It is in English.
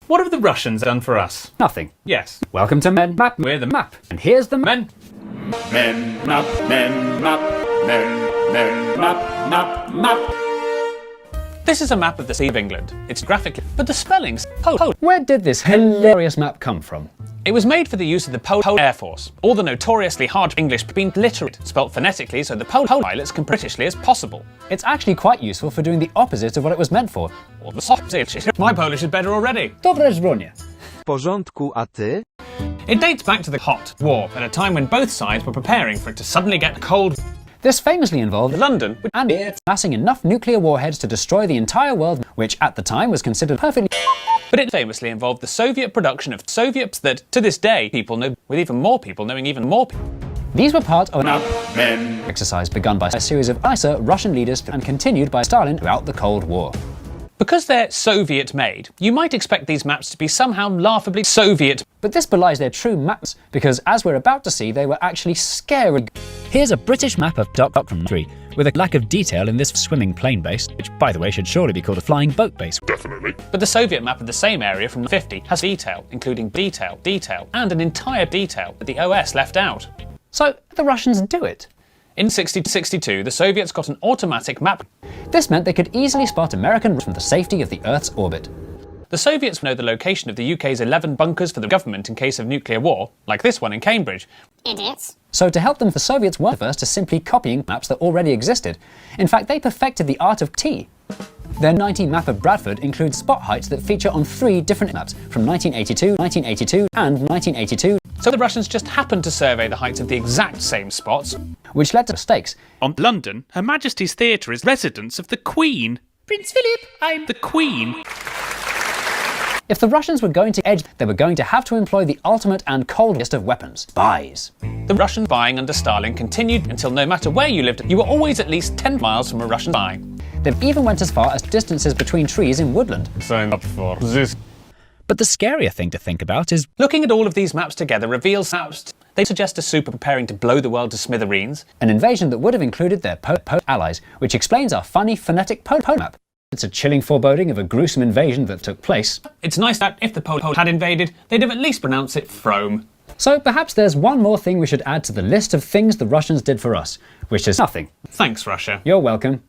What have the Russians done for us? Nothing. Yes. Welcome to Men Map. We're the map. And here's the Men. Men map, men map, men map, map. This is a map of the Sea of England. It's graphically, but the spelling's Pole. Where did this hilarious map come from? It was made for the use of the Pole Air Force. All the notoriously hard English been literate, spelt phonetically so the Pole pilots can Britishly as possible. It's actually quite useful for doing the opposite of what it was meant for. Or the soft. My Polish is better already. Dobre żwonie. W porządku, a ty? It dates back to the Hot War, at a time when both sides were preparing for it to suddenly get cold. This famously involved London and amassing enough nuclear warheads to destroy the entire world, which at the time was considered perfectly. But it famously involved the Soviet production of Soviets that, to this day, people know, with even more people knowing even more people. These were part of an Men. exercise begun by a series of nicer Russian leaders and continued by Stalin throughout the Cold War. Because they're Soviet-made, you might expect these maps to be somehow laughably Soviet. But this belies their true maps, because as we're about to see, they were actually scary. Here's a British map of from 3, with a lack of detail in this swimming plane base, which by the way should surely be called a flying boat base. Definitely. But the Soviet map of the same area from 50 has detail, including detail, and an entire detail that the OS left out. So the Russians do it. In 1962, the Soviets got an automatic map. This meant they could easily spot American from the safety of the Earth's orbit. The Soviets know the location of the UK's 11 bunkers for the government in case of nuclear war, like this one in Cambridge. Idiots. So to help them, the Soviets weren't averse to simply copying maps that already existed. In fact, they perfected the art of T. Their 90 map of Bradford includes spot heights that feature on 3 different maps from 1982, 1982 and 1982. So the Russians just happened to survey the heights of the exact same spots, which led to mistakes. On London, Her Majesty's Theatre is residence of the Queen. Prince Philip, I'm The Queen. If the Russians were going to edge, they were going to have to employ the ultimate and coldest of weapons, spies. The Russian spying under Stalin continued until no matter where you lived, you were always at least 10 miles from a Russian spy. They even went as far as distances between trees in woodland. Sign up for this. But the scarier thing to think about is Looking at all of these maps together reveals maps. They suggest a super preparing to blow the world to smithereens. an invasion that would have included their allies, which explains our funny phonetic map. It's a chilling foreboding of a gruesome invasion that took place. It's nice that if the Pole had invaded, they'd have at least pronounced it Frome. So perhaps there's one more thing we should add to the list of things the Russians did for us, which is nothing. Thanks, Russia. You're welcome.